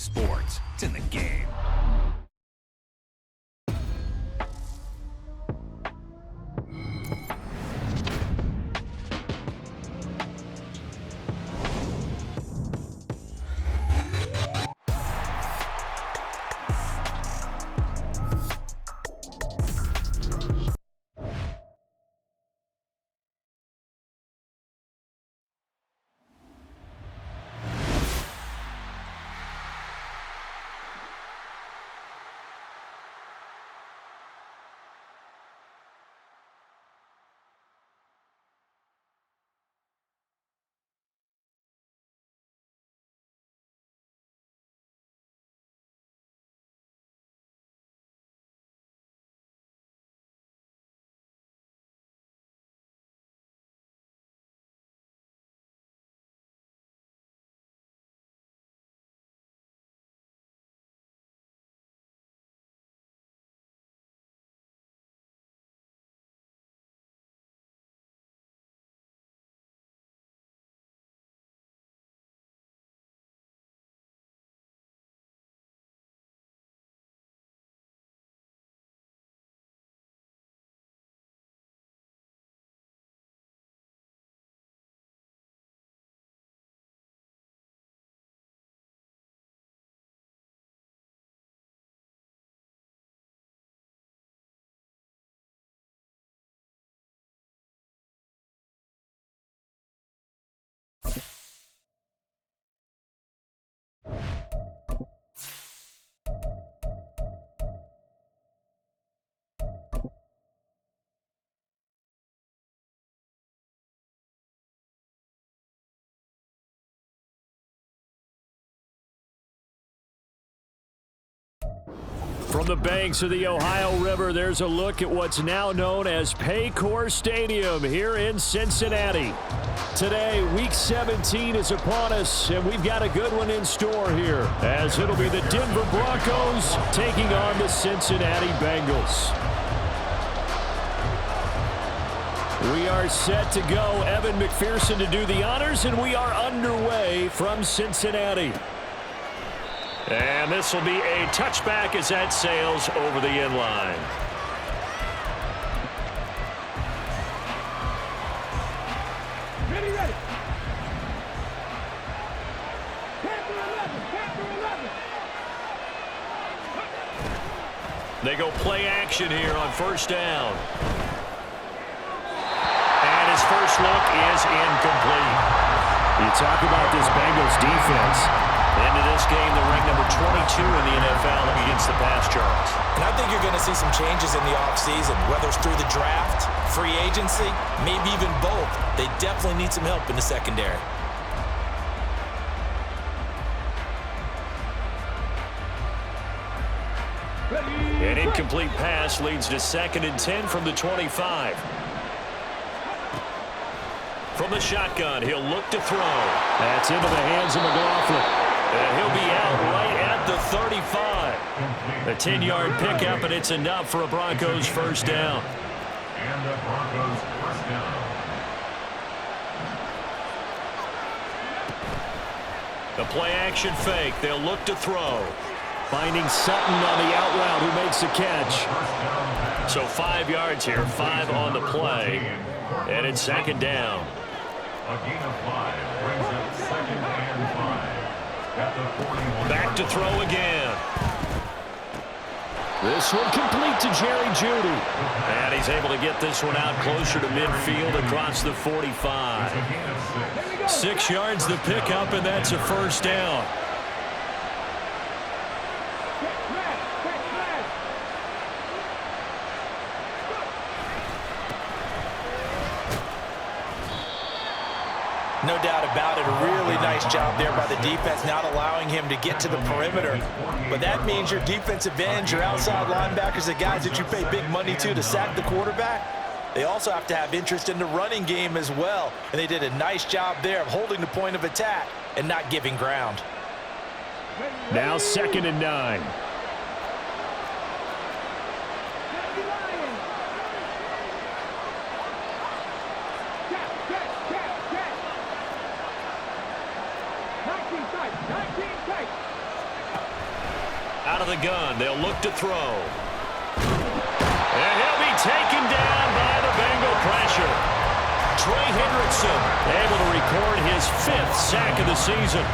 sports. It's in the game. From the banks of the Ohio River, there's a look at what's now known as Paycor Stadium here in Cincinnati. Today, Week 17 is upon us, and we've got a good one in store here, as it'll be the Denver Broncos taking on the Cincinnati Bengals. We are set to go. Evan McPherson to do the honors, and we are underway from Cincinnati. And this will be a touchback as that sails over the end line. Ready. Panther 11. They go play action here on first down. And his first look is incomplete. You talk about this Bengals defense. Into this game, the rank number 22 in the NFL against the pass charts. And I think you're going to see some changes in the offseason, whether it's through the draft, free agency, maybe even both. They definitely need some help in the secondary. An incomplete pass leads to 2nd and 10 from the 25. From the shotgun, he'll look to throw. That's into the hands of McLaughlin. And he'll be out right at the 35. A 10-yard pickup, and it's enough for a Broncos first down. And the Broncos first down. The play-action fake. They'll look to throw. Finding Sutton on the out route who makes the catch. So 5 yards here, 5 on the play. And it's 2nd down. A gain of 5 brings up 2nd and 5. Back to throw again. This one complete to Jerry Jeudy. And he's able to get this one out closer to midfield across the 45. 6 yards the pickup, and that's a first down. No doubt about it, a really nice job there by the defense, not allowing him to get to the perimeter. But that means your defensive ends, your outside linebackers, the guys that you pay big money to sack the quarterback, they also have to have interest in the running game as well. And they did a nice job there of holding the point of attack and not giving ground. Now 2nd and 9. Out of the gun, they'll look to throw. And he'll be taken down by the Bengal pressure. Trey Hendrickson able to record his 5th sack of the season.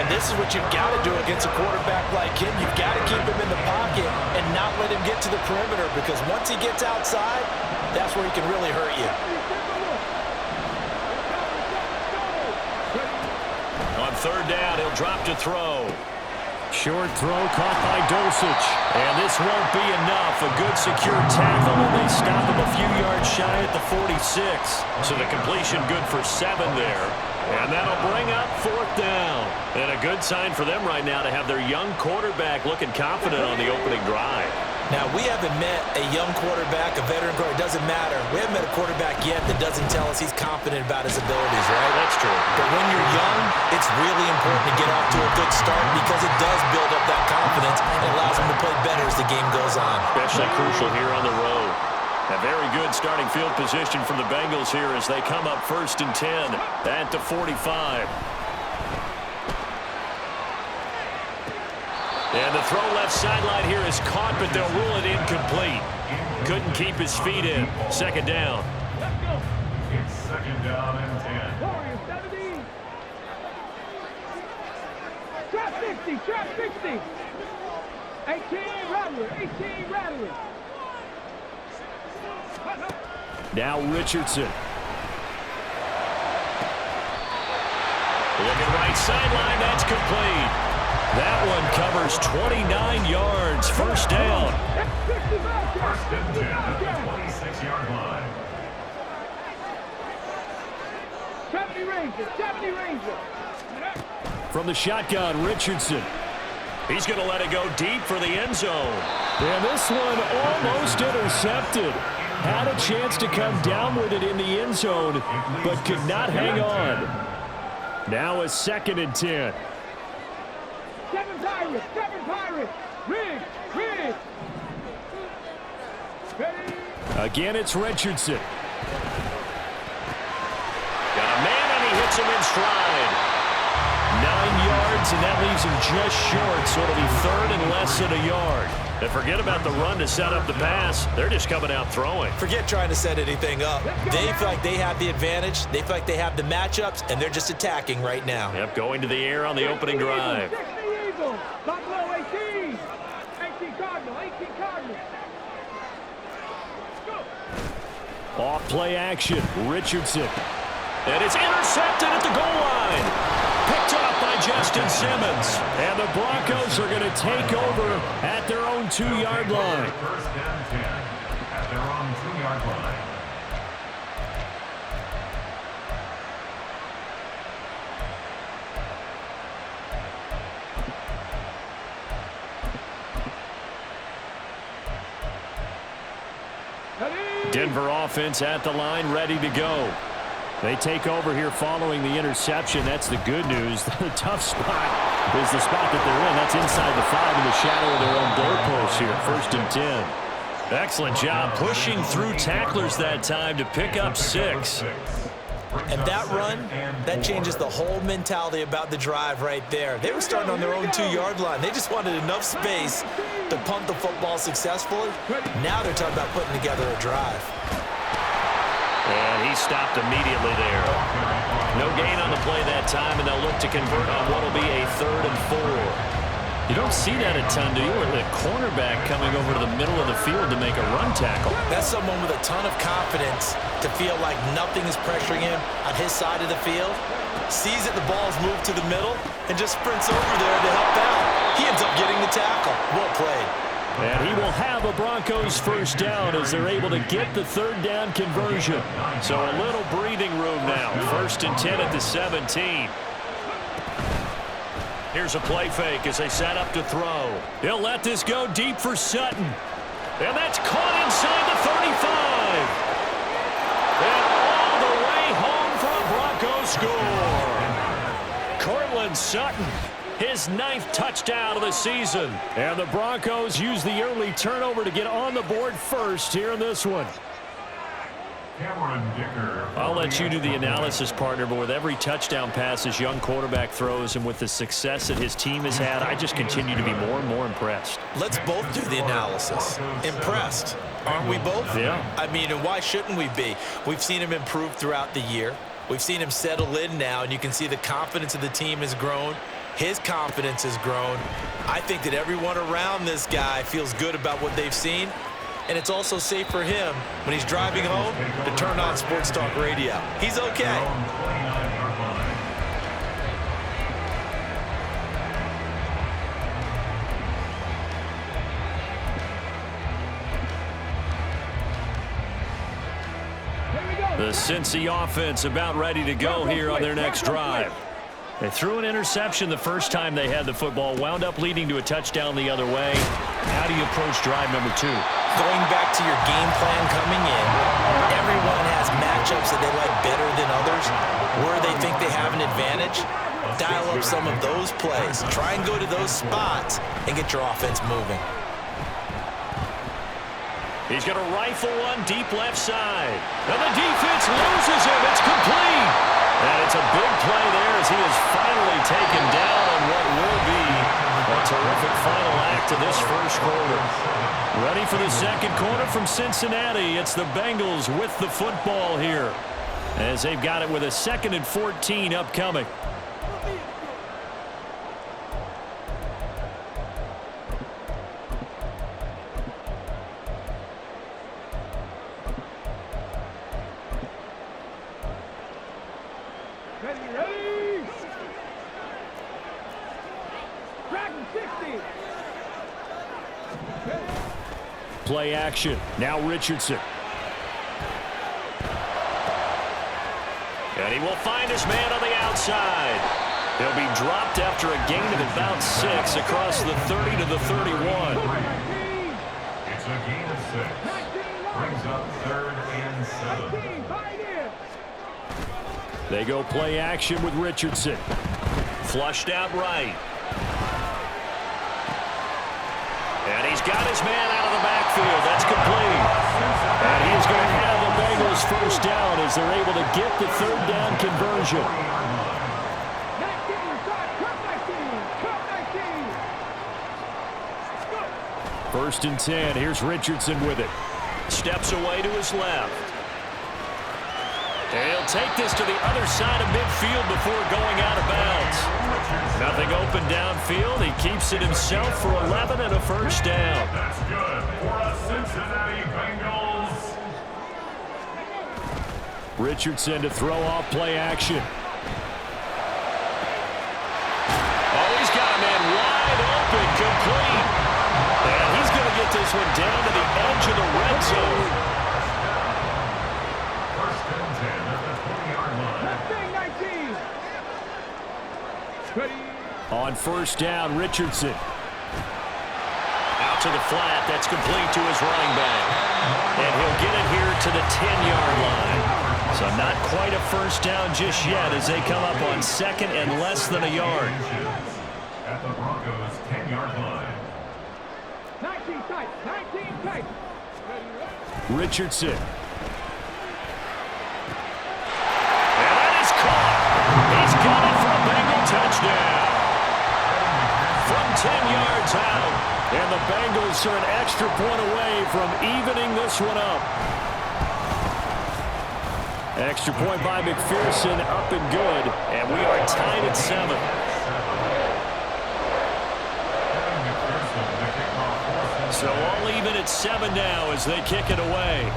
And this is what you've got to do against a quarterback like him. You've got to keep him in the pocket and not let him get to the perimeter, because once he gets outside, that's where he can really hurt you. On 3rd down, he'll drop to throw. Short throw caught by Dulcich. And this won't be enough. A good secure tackle, and they stop him a few yards shy at the 46. So the completion good for 7 there. And that'll bring up 4th down. And a good sign for them right now to have their young quarterback looking confident on the opening drive. Now, we haven't met a young quarterback, a veteran quarterback. It doesn't matter. We haven't met a quarterback yet that doesn't tell us he's confident about his abilities, right? That's true. But when you're young, it's really important to get off to a good start, because it does build up that confidence and allows him to play better as the game goes on. Especially crucial here on the road. A very good starting field position from the Bengals here as they come up 1st and 10 at the 45. And the throw left sideline here is caught, but they'll rule it incomplete. Couldn't keep his feet in. 2nd down. It's 2nd down and 10. Warriors 70. Trap 60, trap 60. 18 Rattler, 18 Rattler. Now Richardson. Looking right sideline, that's complete. That one covers 29 yards. 1st down. 1st and 10 at the 26-yard line. 70 Ranger, 70 Ranger. From the shotgun, Richardson. He's going to let it go deep for the end zone. And this one almost intercepted. Had a chance to come down with it in the end zone, but could not hang on. Now a 2nd and 10. 7 Pirates, 7 Pirates. Rig, rig. Ready. Again, it's Richardson. Got a man, and he hits him in stride. 9 yards, and that leaves him just short, so it'll be 3rd and less than a yard. And forget about the run to set up the pass. They're just coming out throwing. Forget trying to set anything up. They feel like they have the advantage. They feel like they have the matchups, and they're just attacking right now. Yep, going to the air on the opening drive. 60 Eagles. Buffalo 18. 18 Cardinal, 18 Cardinal. Go. Off play action, Richardson. And it's intercepted at the goal line. Picked off by Justin Simmons. And the Broncos are going to take over at their own 2-yard line. 1st and 10 at their own 2-yard line. Denver offense at the line, ready to go. They take over here following the interception. That's the good news. The tough spot is the spot that they're in. That's inside the 5 in the shadow of their own goalpost here. 1st and 10. Excellent job pushing through tacklers that time to pick up 6. And that run, that changes the whole mentality about the drive right there. They were starting on their own 2-yard line. They just wanted enough space to punt the football successfully. Now they're talking about putting together a drive. And he stopped immediately there. No gain on the play that time, and they'll look to convert on what will be a 3rd and 4. You don't see that a ton, do you? Where the cornerback coming over to the middle of the field to make a run tackle. That's someone with a ton of confidence to feel like nothing is pressuring him on his side of the field. Sees that the ball's moved to the middle and just sprints over there to help out. He ends up getting the tackle. Well played. And he will have a Broncos 1st down as they're able to get the 3rd down conversion. So a little breathing room now. 1st and 10 at the 17. Here's a play fake as they set up to throw. He'll let this go deep for Sutton. And that's caught inside the 35. And all the way home for a Broncos score. Courtland Sutton, his 9th touchdown of the season. And the Broncos use the early turnover to get on the board first here in this one. I'll let you do the analysis, partner, but with every touchdown pass this young quarterback throws and with the success that his team has had, I just continue to be more and more impressed. Let's both do the analysis. Impressed. Aren't we both? Yeah. I mean, and why shouldn't we be? We've seen him improve throughout the year. We've seen him settle in now, and you can see the confidence of the team has grown. His confidence has grown. I think that everyone around this guy feels good about what they've seen. And it's also safe for him when he's driving home to turn on Sports Talk Radio. He's okay. The Cincy offense about ready to go here on their next drive. They threw an interception the first time they had the football, wound up leading to a touchdown the other way. How do you approach drive number 2? Going back to your game plan coming in, everyone has matchups that they like better than others. Where they think they have an advantage, dial up some of those plays. Try and go to those spots and get your offense moving. He's going to rifle one deep left side. And the defense loses him. It's complete. And it's a big play there as he is finally taken down on what will be a terrific final act of this first quarter. Ready for the second quarter from Cincinnati. It's the Bengals with the football here as they've got it with a 2nd and 14 upcoming. Ready. Dragon 60. Play action. Now Richardson. And he will find his man on the outside. He'll be dropped after a gain of about 6 across the 30 to the 31. It's a gain of 6. Brings up 3rd and 7. They go play action with Richardson. Flushed out right. And he's got his man out of the backfield. That's complete. And he's going to have the Bengals first down as they're able to get the 3rd down conversion. First and 10. Here's Richardson with it. Steps away to his left. And he'll take this to the other side of midfield before going out of bounds. Nothing open downfield. He keeps it himself for 11 and a first down. That's good for a Cincinnati Bengals. Richardson to throw off play action. Oh, he's got a man wide open, complete. And he's going to get this one down to the edge of the red zone. On first down, Richardson. Out to the flat. That's complete to his running back. And he'll get it here to the 10-yard line. So not quite a first down just yet as they come up on 2nd and less than a yard. At the Broncos' 10-yard line. 19 tight. 19 tight. Richardson. And that is caught. He's got it for a Bengal touchdown. From 10 yards out. And the Bengals are an extra point away from evening this one up. Extra point by McPherson, up and good. And we are tied at 7. So all even at 7 now as they kick it away.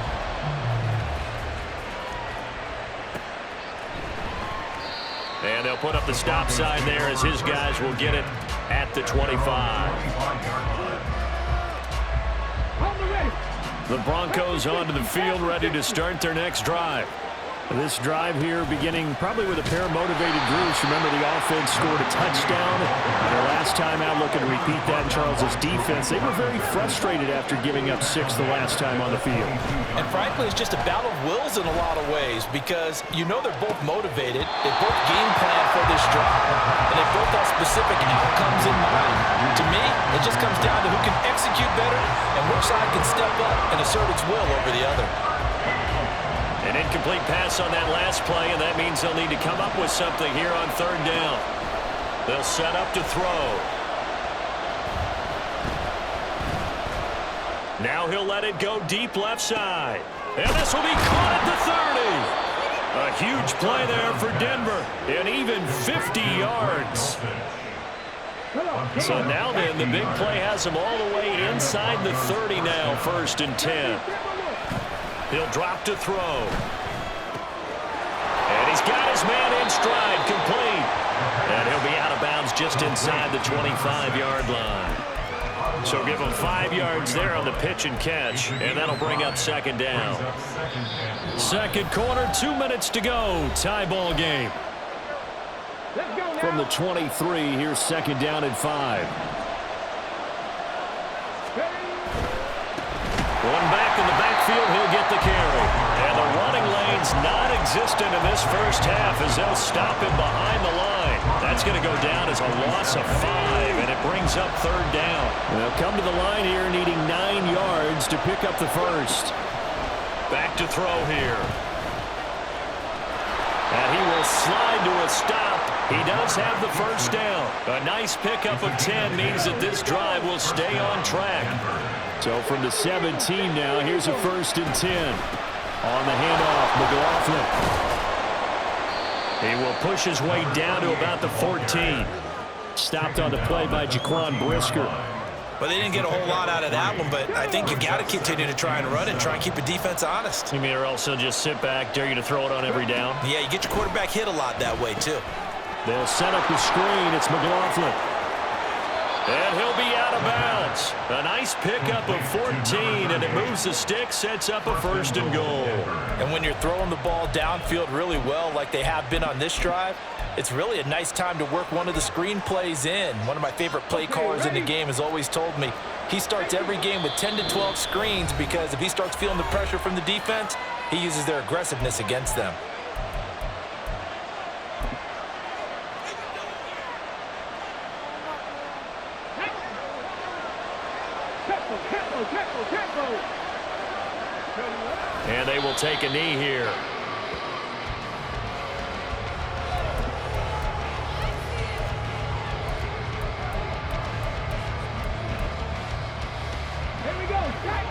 And they'll put up the stop sign there as his guys will get it at the 25. The Broncos onto the field ready to start their next drive. This drive here beginning probably with a pair of motivated groups. Remember, the offense scored a touchdown. Their last time out looking to repeat that in Charles's defense. They were very frustrated after giving up 6 the last time on the field. And frankly, it's just a battle of wills in a lot of ways because you know they're both motivated. They both game plan for this drive. And they both have specific outcomes in mind. To me, it just comes down to who can execute better and which side can step up and assert its will over the other. And An incomplete pass on that last play, and that means they'll need to come up with something here on third down. They'll set up to throw. Now he'll let it go deep left side. And this will be caught at the 30. A huge play there for Denver, and even 50 yards. So now then, the big play has him all the way inside the 30 now, 1st and 10. He'll drop to throw. And he's got his man in stride, complete. And he'll be out of bounds just inside the 25-yard line. So give him 5 yards there on the pitch and catch, and that'll bring up 2nd down. Second quarter, 2 minutes to go. Tie ball game. From the 23, here's 2nd down and 5. One back in the backfield, he'll get the carry. And the running lane's non-existent in this first half as they'll stop him behind the line. That's going to go down as a loss of 5, and it brings up 3rd down. They'll come to the line here needing 9 yards to pick up the first. Back to throw here. And he will slide to a stop. He does have the first down. A nice pickup of 10 means that this drive will stay on track. So from the 17 now, here's a 1st and 10. On the handoff, McLaughlin. He will push his way down to about the 14. Stopped on the play by Jaquan Brisker. Well, they didn't get a whole lot out of that one, but I think you got to continue to try and run and try and keep the defense honest. You mean or else they'll just sit back, dare you to throw it on every down? Yeah, you get your quarterback hit a lot that way, too. They'll set up the screen. It's McLaughlin. And he'll be out of bounds. A nice pickup of 14, and it moves the stick, sets up a 1st and goal. And when you're throwing the ball downfield really well like they have been on this drive, it's really a nice time to work one of the screen plays in. One of my favorite play callers in the game has always told me he starts every game with 10 to 12 screens because if he starts feeling the pressure from the defense, he uses their aggressiveness against them. And they will take a knee here. Here we go, set.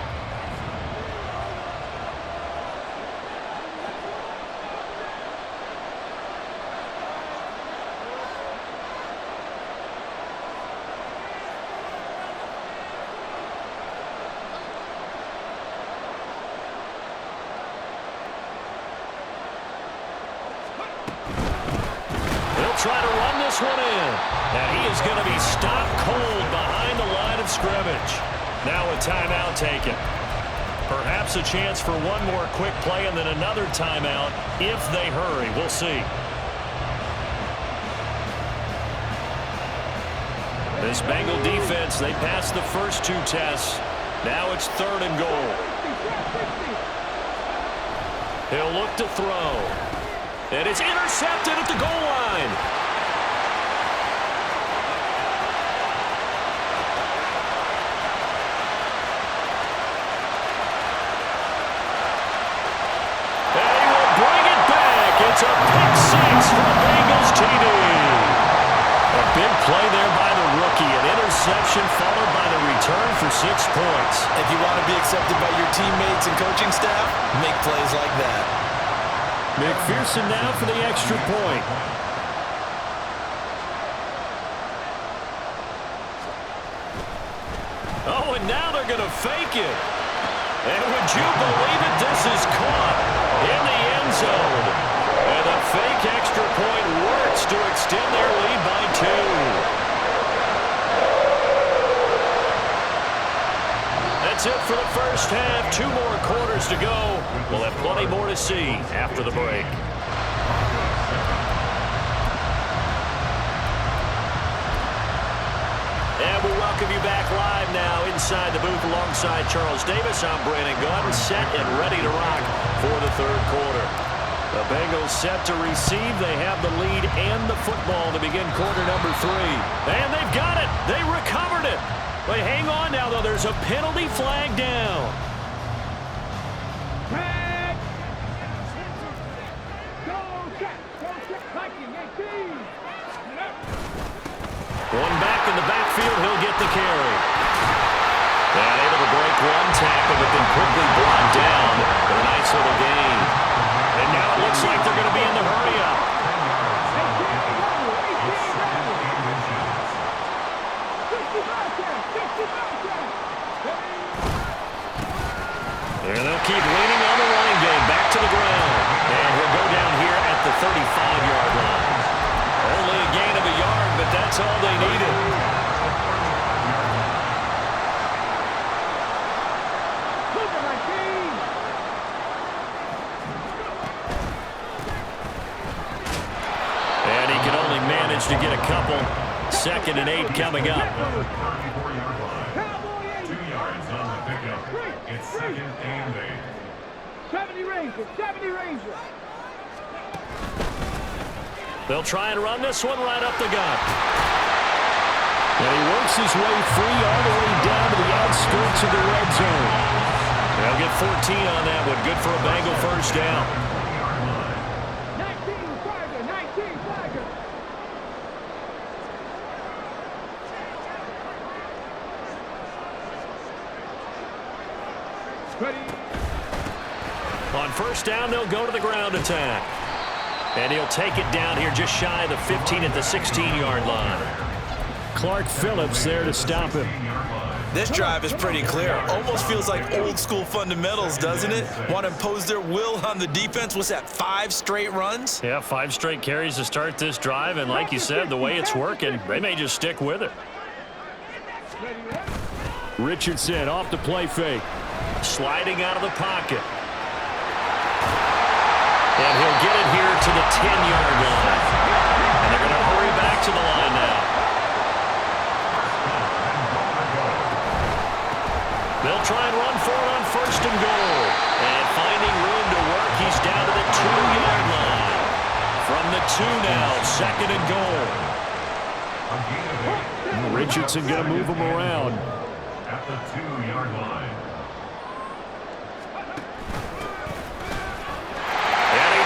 Try to run this one in. And he is going to be stopped cold behind the line of scrimmage. Now a timeout taken. Perhaps a chance for one more quick play and then another timeout if they hurry. We'll see. This Bengal defense, they passed the first 2 tests. Now it's 3rd and goal. He'll look to throw. And it's intercepted at the goal line. And he will bring it back. It's a pick 6 for the Bengals TD. A big play there by the rookie. An interception followed by the return for 6 points. If you want to be accepted by your teammates and coaching staff, make plays like that. McPherson now for the extra point. Oh, and now they're going to fake it. And would you believe it? This is caught in the end zone. And the fake extra point works to extend their lead by 2. That's it for the first half. 2 more quarters to go. We'll have plenty more to see after the break. And we'll welcome you back live now inside the booth alongside Charles Davis. I'm Brandon Gordon, set and ready to rock for the 3rd quarter. The Bengals set to receive. They have the lead and the football to begin quarter number 3. And they've got it. They recovered it. But hang on now, though. There's a penalty flag down. Going back in the backfield, he'll get the carry. And able to break one tackle, but then quickly brought down for a nice little gain. And now it looks like they're going to be in the hurry-up. And they'll keep leaning on the running game. Back to the ground. And he'll go down here at the 35-yard line. Only a gain of a yard, but that's all they needed. And he can only manage to get a couple. 2nd and 8 coming up. 2 yards on the pickup. It's 2nd and 8. 70 Rangers, 70 Rangers. They'll try and run this one right up the gut. And he works his way free all the way down to the outskirts of the red zone. They'll get 14 on that one. Good for a Bengal first down. 19 Tiger, 19 Tiger. Ready. On first down, they'll go to the ground attack. And he'll take it down here just shy of the 15 at the 16-yard line. Clark Phillips there to stop him. This drive is pretty clear. Almost feels like old school fundamentals, doesn't it? Want to impose their will on the defense. What's that, 5 straight runs? Yeah, 5 straight carries to start this drive. And like you said, the way it's working, they may just stick with it. Richardson off the play fake. Sliding out of the pocket. And he'll get it here to the 10-yard line. And they're going to hurry back to the line now. They'll try and run for it on 1st and goal. And finding room to work, he's down to the 2-yard line. From the 2 now, 2nd and goal. Richardson going to move him around. At the 2-yard line.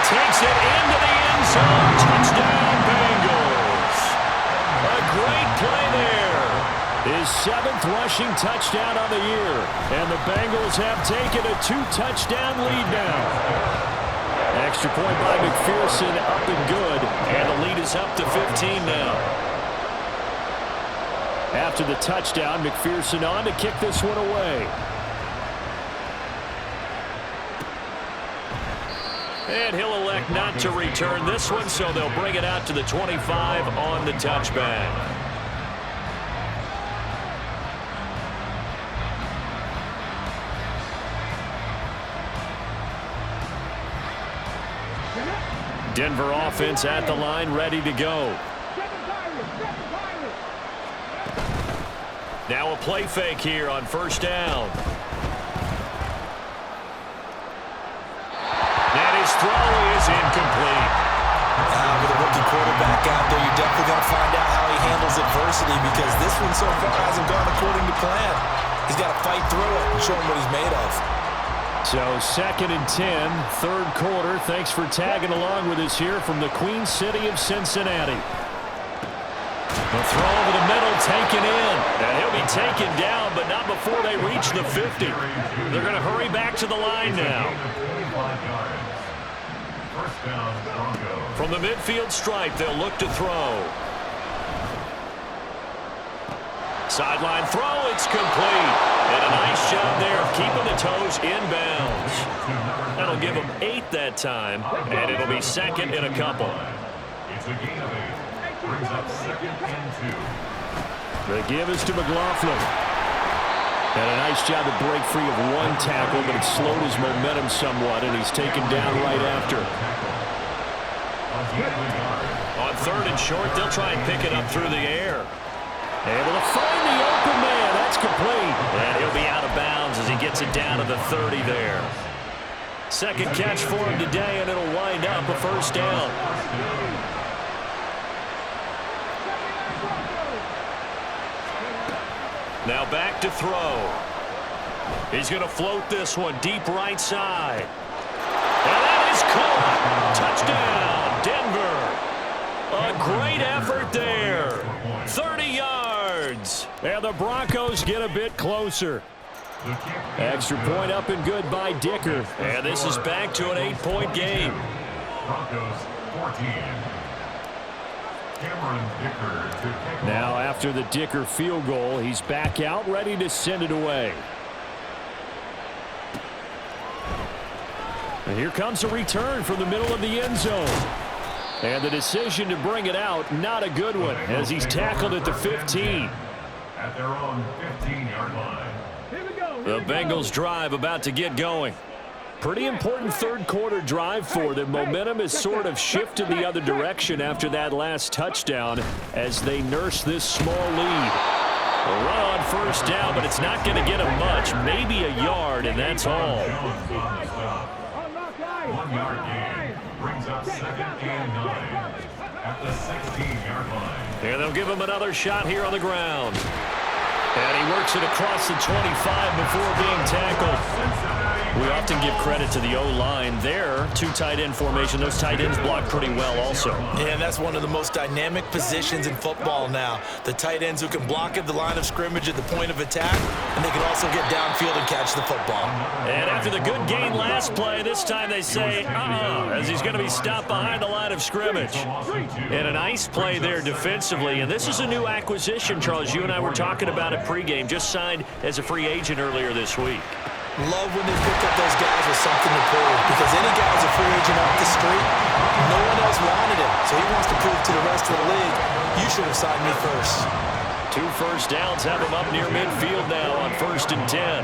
Takes it into the end zone. Touchdown, Bengals. A great play there. His 7th rushing touchdown on the year. And the Bengals have taken a 2-touchdown lead now. Extra point by McPherson, up and good. And the lead is up to 15 now. After the touchdown, McPherson on to kick this one away. And he'll elect not to return this one, so they'll bring it out to the 25 on the touchback. Denver offense at the line, ready to go. Now a play fake here on first down. His throw is incomplete. With a rookie quarterback out there, you're definitely going to find out how he handles adversity, because this one so far hasn't gone according to plan. He's got to fight through it and show him what he's made of. So 2nd and 10, 3rd quarter. Thanks for tagging along with us here from the Queen City of Cincinnati. The throw over the middle, taken in. And he'll be taken down, but not before they reach the 50. They're going to hurry back to the line now. From the midfield stripe, they'll look to throw. Sideline throw, it's complete. And a nice job there of keeping the toes inbounds. That'll give them 8 that time, and it'll be 2nd and a couple. It's a gain of 8. Brings up 2nd and 2. The give is to McLaughlin. And a nice job to break free of one tackle, but it slowed his momentum somewhat, and he's taken down right after. On 3rd and short, they'll try and pick it up through the air. Able to find the open man. That's complete. And he'll be out of bounds as he gets it down to the 30 there. 2nd catch for him today, and it'll wind up a first down. Now back to throw. He's going to float this one deep right side. And that is caught. Touchdown, effort there. 30 yards. And the Broncos get a bit closer. Extra point up and good by Dicker. And this is back to an 8-point game. Broncos 14. Now after the Dicker field goal, he's back out ready to send it away. And here comes a return from the middle of the end zone. And the decision to bring it out, not a good one, as he's tackled at the 15. At their own 15-yard line. The Bengals drive about to get going. Pretty important third-quarter drive for them. Momentum has sort of shifted the other direction after that last touchdown as they nurse this small lead. A run on first down, but it's not going to get them much. Maybe a yard, and that's all. 1-yard gain brings up 2nd and 9 at the 16-yard line. And they'll give him another shot here on the ground. And he works it across the 25 before being tackled. We often give credit to the O-line there. 2 tight end formation. Those tight ends block pretty well also. Yeah, and that's one of the most dynamic positions in football now. The tight ends who can block at the line of scrimmage at the point of attack, and they can also get downfield and catch the football. And after the good gain last play, this time they say, as he's going to be stopped behind the line of scrimmage. And a nice play there defensively. And this is a new acquisition, Charles. You and I were talking about it pregame. Just signed as a free agent earlier this week. Love when they pick up those guys with something to prove, because any guy who's a free agent off the street, no one else wanted him. So he wants to prove to the rest of the league, you should have signed me first. 2 first downs have him up near midfield now on 1st and 10.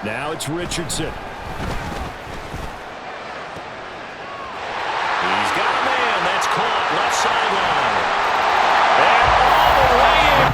Now it's Richardson. He's got a man. That's caught left sideline. And all the way in.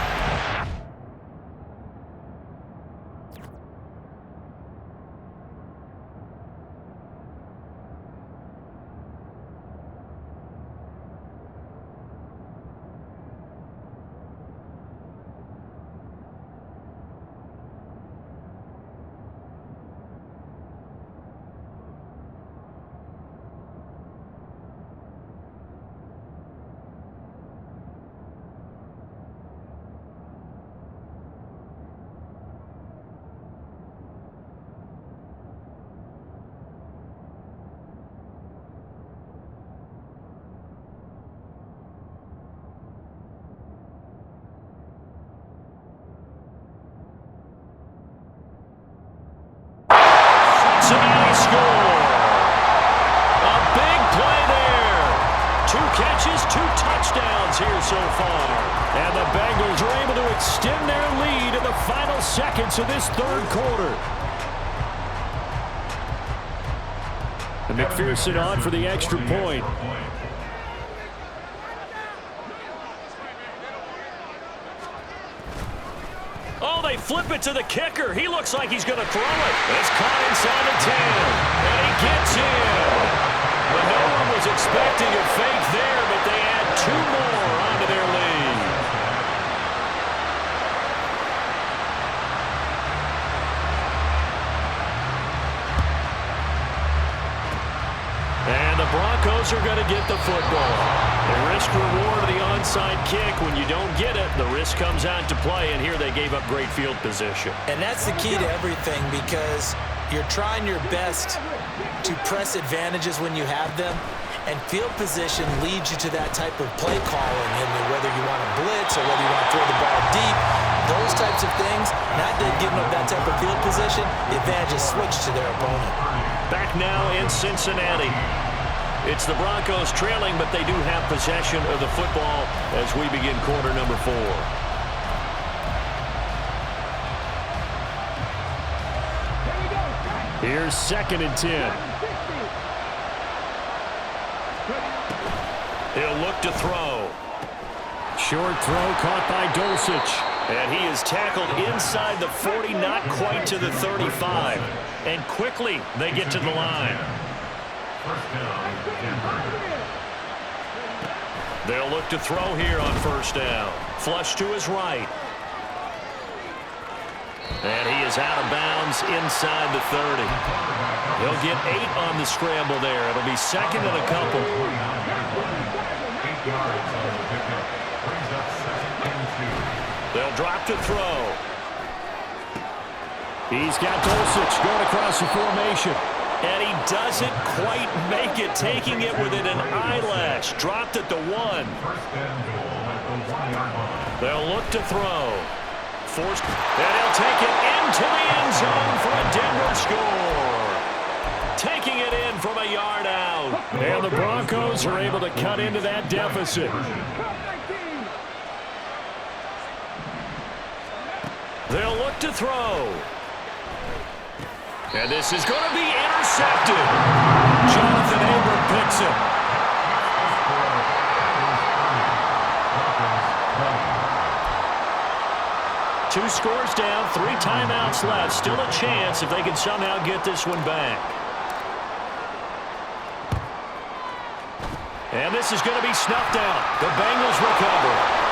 Cincinnati score. A big play there. 2 catches, 2 touchdowns here so far. And the Bengals are able to extend their lead in the final seconds of this third quarter. And McPherson on for the extra point. Oh, they flip it to the kicker. He looks like he's going to throw it. It's caught inside the 10. And he gets in. But no one was expecting a fake there, but they add 2 more onto their lead. And the Broncos are going to get the football. The risk-reward of the onside kick. When you don't get it, the risk comes out to play, and here they gave up great field position. And that's the key to everything, because you're trying your best to press advantages when you have them, and field position leads you to that type of play calling, and whether you want to blitz or whether you want to throw the ball deep, those types of things, not giving up that type of field position, the advantage is switched to their opponent. Back now in Cincinnati. It's the Broncos trailing, but they do have possession of the football as we begin quarter number 4. Here's 2nd and 10. He'll look to throw. Short throw caught by Dulcich. And he is tackled inside the 40, not quite to the 35. And quickly they get to the line. They'll look to throw here on 1st down. Flush to his right. And he is out of bounds inside the 30. He'll get 8 on the scramble there. It'll be 2nd and a couple. yards on the pickup. Brings up 2nd and 2. They'll drop to throw. He's got Dulcich going across the formation. And he doesn't quite make it, taking it within an eyelash. Dropped at the 1. 1st and goal at the 1-yard line. They'll look to throw. Forced, and he'll take it into the end zone for a Denver score. Taking it in from a yard out. And the Broncos are able to cut into that deficit. They'll look to throw. And this is going to be intercepted. Jonathan Abram picks it. Two scores down, 3 timeouts left. Still a chance if they can somehow get this one back. And this is going to be snuffed out. The Bengals recover.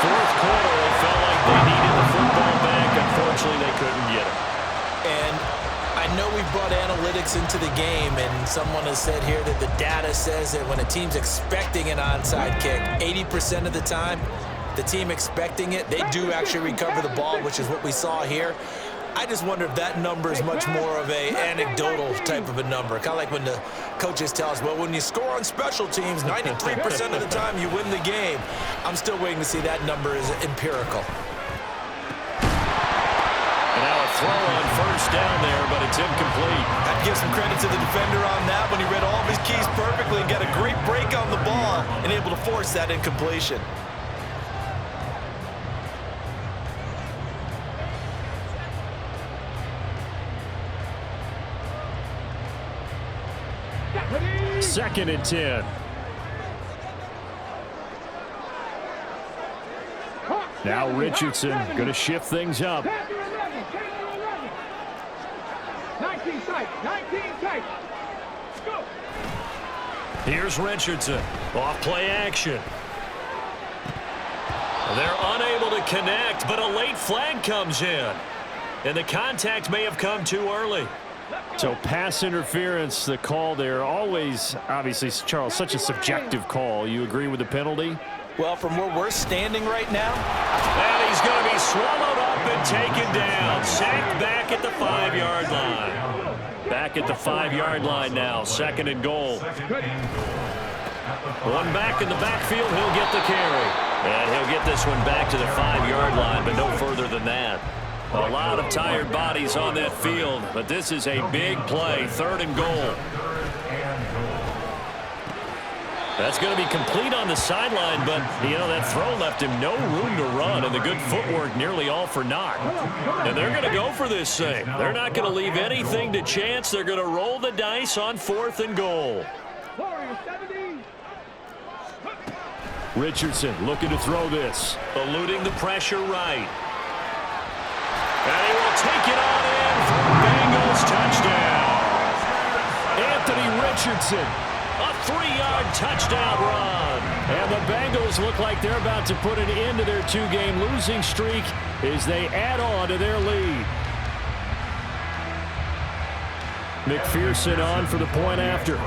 Fourth quarter, it felt like they needed the football back. Unfortunately, they couldn't get it. And I know we brought analytics into the game, and someone has said here that the data says that when a team's expecting an onside kick, 80% of the time, the team expecting it, they do actually recover the ball, which is what we saw here. I just wonder if that number is much more of a anecdotal type of a number. Kind of like when the coaches tell us, well, when you score on special teams, 93% of the time you win the game. I'm still waiting to see that number is empirical. And now a throw on first down there, but it's incomplete. I'd give some credit to the defender on that when he read all of his keys perfectly and got a great break on the ball and able to force that incompletion. Second and 10. Now Richardson going to shift things up. 19 tight, 19 tight. Go. Here's Richardson. Off play action. They're unable to connect, but a late flag comes in. And the contact may have come too early. So pass interference, the call there, always, obviously, Charles, such a subjective call. You agree with the penalty? Well, from where we're standing right now. And he's going to be swallowed up and taken down. Sacked back at the 5-yard line. Back at the 5-yard line now. 2nd and goal. One back in the backfield, he'll get the carry. And he'll get this one back to the 5-yard line, but no further than that. A lot of tired bodies on that field, but this is a big play. 3rd and goal. That's going to be complete on the sideline, but, you know, that throw left him no room to run, and the good footwork nearly all for naught. And they're going to go for this thing. They're not going to leave anything to chance. They're going to roll the dice on 4th and goal. Richardson looking to throw this. Eluding the pressure right. And he will take it on in for a Bengals touchdown. Anthony Richardson, a 3-yard touchdown run. And the Bengals look like they're about to put an end to their 2-game losing streak as they add on to their lead. McPherson on for the point after.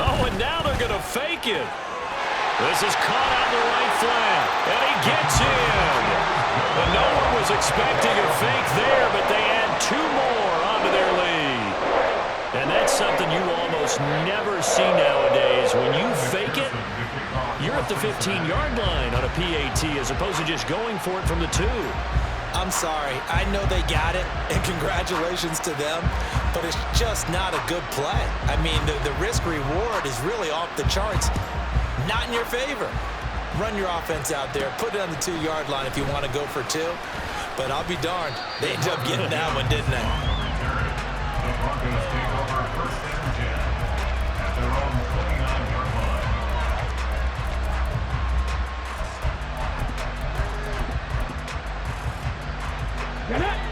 Oh, and now they're going to fake it. This is caught on the right flank, and he gets in. And no one was expecting a fake there, but they add 2 more onto their lead. And that's something you almost never see nowadays. When you fake it, you're at the 15-yard line on a PAT as opposed to just going for it from the 2. I'm sorry. I know they got it, and congratulations to them, but it's just not a good play. I mean, the risk-reward is really off the charts. Not in your favor. Run your offense out there. Put it on the 2-yard line if you want to go for 2. But I'll be darned. They ended up getting that one, didn't they? The Broncos take over 1st and 10 at their own 29-yard line.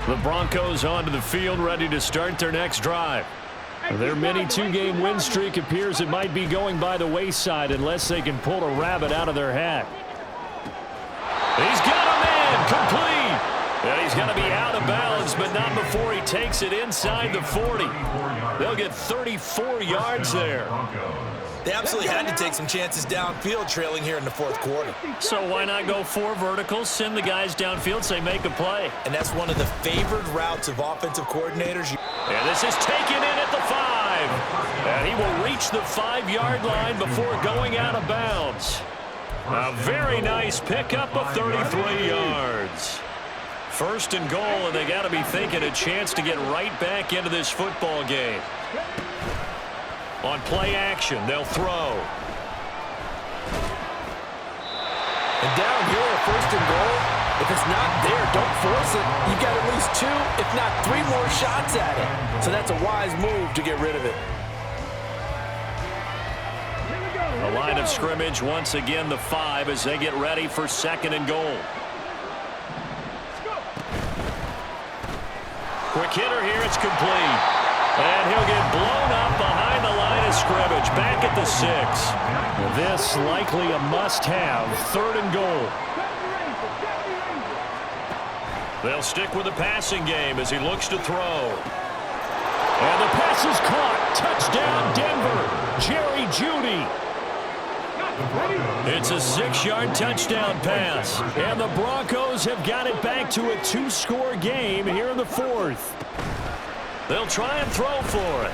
The Broncos onto the field, ready to start their next drive. Their mini 2-game win streak appears it might be going by the wayside unless they can pull a rabbit out of their hat. He's got a man complete. And he's going to be out before he takes it inside the 40. They'll get 34 yards there. They absolutely had to take some chances downfield trailing here in the fourth quarter. So why not go 4 verticals, send the guys downfield, say make a play. And that's one of the favored routes of offensive coordinators. And this is taken in at the 5. And he will reach the 5-yard line before going out of bounds. A very nice pickup of 33 yards. First and goal, and they got to be thinking a chance to get right back into this football game. On play action, they'll throw. And down here, first and goal, if it's not there, don't force it. You've got at least 2, if not 3 more shots at it. So that's a wise move to get rid of it. A line of scrimmage, once again the 5 as they get ready for second and goal. Quick hitter here, it's complete. And he'll get blown up behind the line of scrimmage, back at the 6. This likely a must-have, third and goal. They'll stick with the passing game as he looks to throw. And the pass is caught. Touchdown, Denver. Jerry Jeudy. It's a 6-yard touchdown pass. And the Broncos have got it back to a 2-score game here in the 4th. They'll try and throw for it.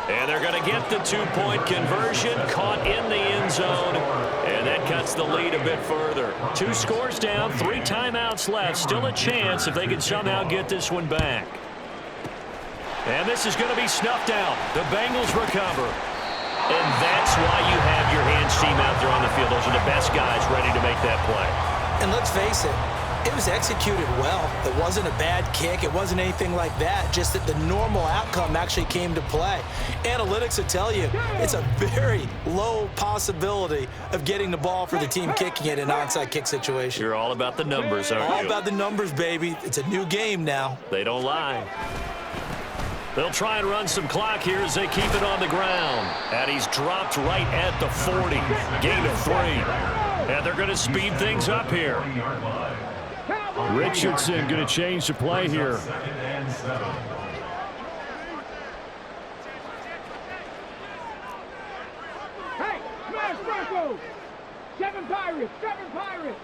And they're going to get the 2-point conversion, caught in the end zone. And that cuts the lead a bit further. 2 scores down, 3 timeouts left. Still a chance if they can somehow get this one back. And this is going to be snuffed out. The Bengals recover. And that's why you have your hands team out there on the field. Those are the best guys ready to make that play. And let's face it, it was executed well. It wasn't a bad kick. It wasn't anything like that. Just that the normal outcome actually came to play. Analytics will tell you it's a very low possibility of getting the ball for the team kicking it in an onside kick situation. You're all about the numbers, aren't you? All about the numbers, baby. It's a new game now. They don't lie. They'll try and run some clock here as they keep it on the ground. And he's dropped right at the 40. Gain of 3. And they're going to speed things up here. Richardson going to change the play here. Hey, smash Broncos! 7 Pirates, 7 Pirates!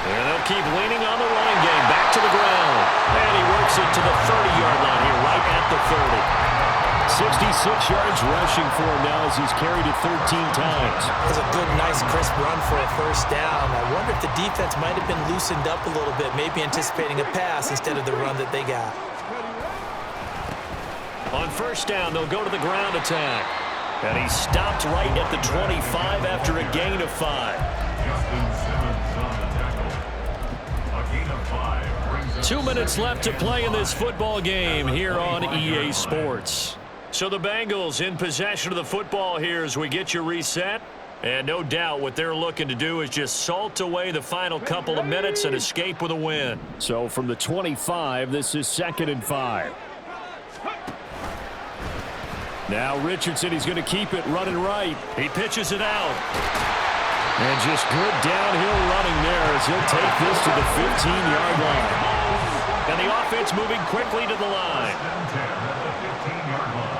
And they'll keep leaning on the running game. Back to the ground. And he works it to the 30-yard line here, right at the 30. 66 yards rushing for him now as he's carried it 13 times. That's a good, nice, crisp run for a first down. I wonder if the defense might have been loosened up a little bit, maybe anticipating a pass instead of the run that they got. On first down, they'll go to the ground attack. And he stopped right at the 25 after a gain of 5. 2 minutes left to play in this football game here on EA Sports. So the Bengals in possession of the football here as we get you reset. And no doubt what they're looking to do is just salt away the final couple of minutes and escape with a win. So from the 25, this is 2nd and 5. Now Richardson, he's going to keep it running right. He pitches it out. And just good downhill running there as he'll take this to the 15-yard line. And the offense moving quickly to the line. 15-yard line.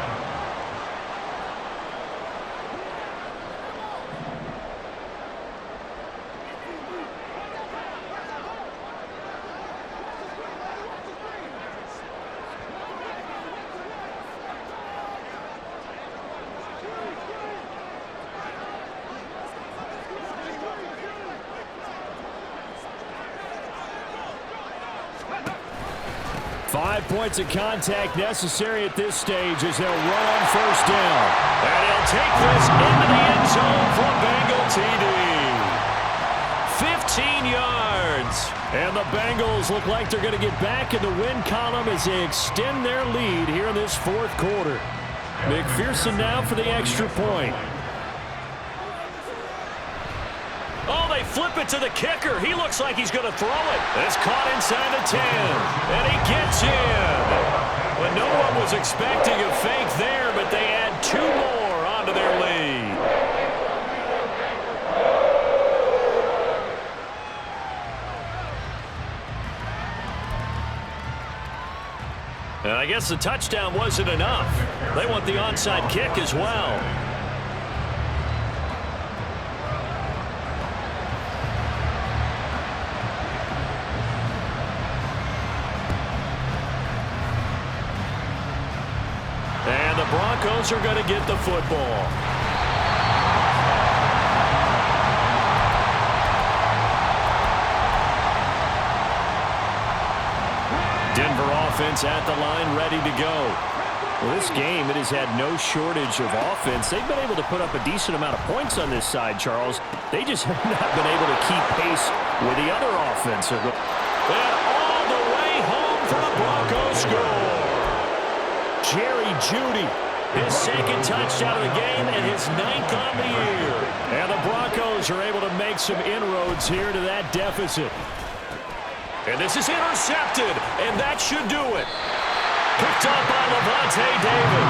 5 points of contact necessary at this stage as they'll run on first down. And he'll take this into the end zone for a Bengal TD. 15 yards. And the Bengals look like they're going to get back in the win column as they extend their lead here in this 4th quarter. McPherson now for the extra point. Oh, they flip it to the kicker. He looks like he's going to throw it. It's caught inside the 10. And he gets in. But no one was expecting a fake there, but they add 2 more onto their lead. guess the touchdown wasn't enough. They want the onside kick as well. And the Broncos are going to get the football. Denver offense at the line, ready to go. Well, this game, it has had no shortage of offense. They've been able to put up a decent amount of points on this side, Charles. They just have not been able to keep pace with the other offense. And all the way home for the Broncos score. Jerry Jeudy, his second touchdown of the game and his 9th on the year. And the Broncos are able to make some inroads here to that deficit. And this is intercepted, and that should do it. Picked up by Levante David.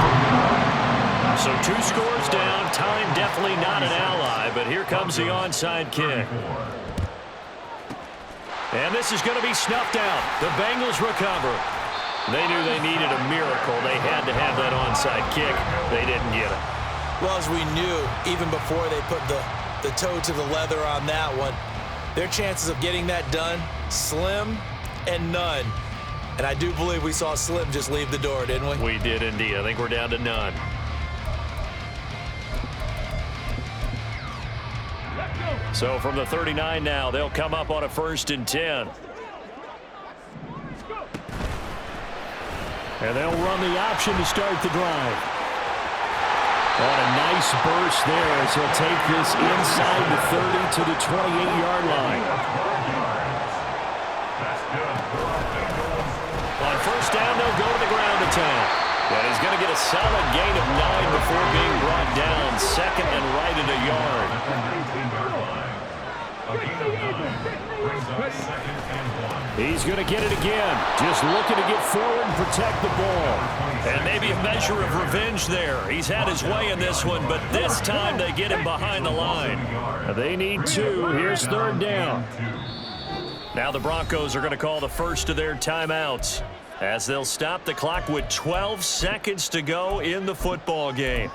So 2 scores down. Time definitely not an ally, but here comes the onside kick. And this is going to be snuffed out. The Bengals recover. They knew they needed a miracle. They had to have that onside kick. They didn't get it. Well, as we knew, even before they put the toe to the leather on that one, their chances of getting that done, slim and none. And I do believe we saw Slim just leave the door, didn't we? We did indeed. I think we're down to none. So from the 39 now, they'll come up on a 1st and 10. And they'll run the option to start the drive. What a nice burst there as he'll take this inside the 30 to the 28-yard line. On 1st down, they'll go to the ground attack. And he's going to get a solid gain of 9 before being brought down. 2nd and right at a yard. He's going to get it again. Just looking to get forward and protect the ball. And maybe a measure of revenge there. He's had his way in this one, but this time they get him behind the line. They need 2. Here's 3rd down. Now the Broncos are going to call the first of their timeouts as they'll stop the clock with 12 seconds to go in the football game.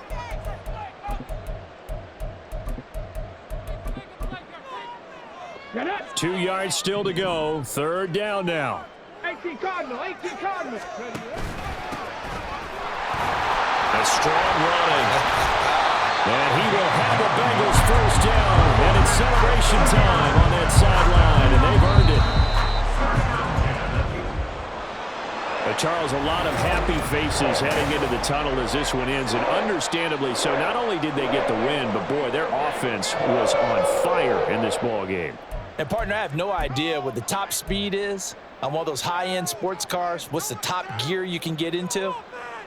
Get it. 2 yards still to go. 3rd down now. 18 Cardinal, 18 Cardinal. A strong running. And he will have the Bengals 1st down. And it's celebration time on that sideline, and they've earned it. Charles, a lot of happy faces heading into the tunnel as this one ends, and understandably so. Not only did they get the win, but boy, their offense was on fire in this ball game. And partner, I have no idea what the top speed is on one of those high-end sports cars. What's the top gear you can get into?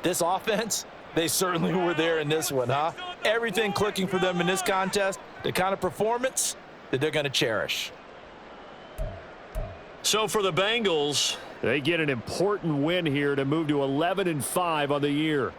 This offense, they certainly were there in this one, huh? Everything clicking for them in this contest, the kind of performance that they're going to cherish. So for the Bengals, they get an important win here to move to 11-5 on the year.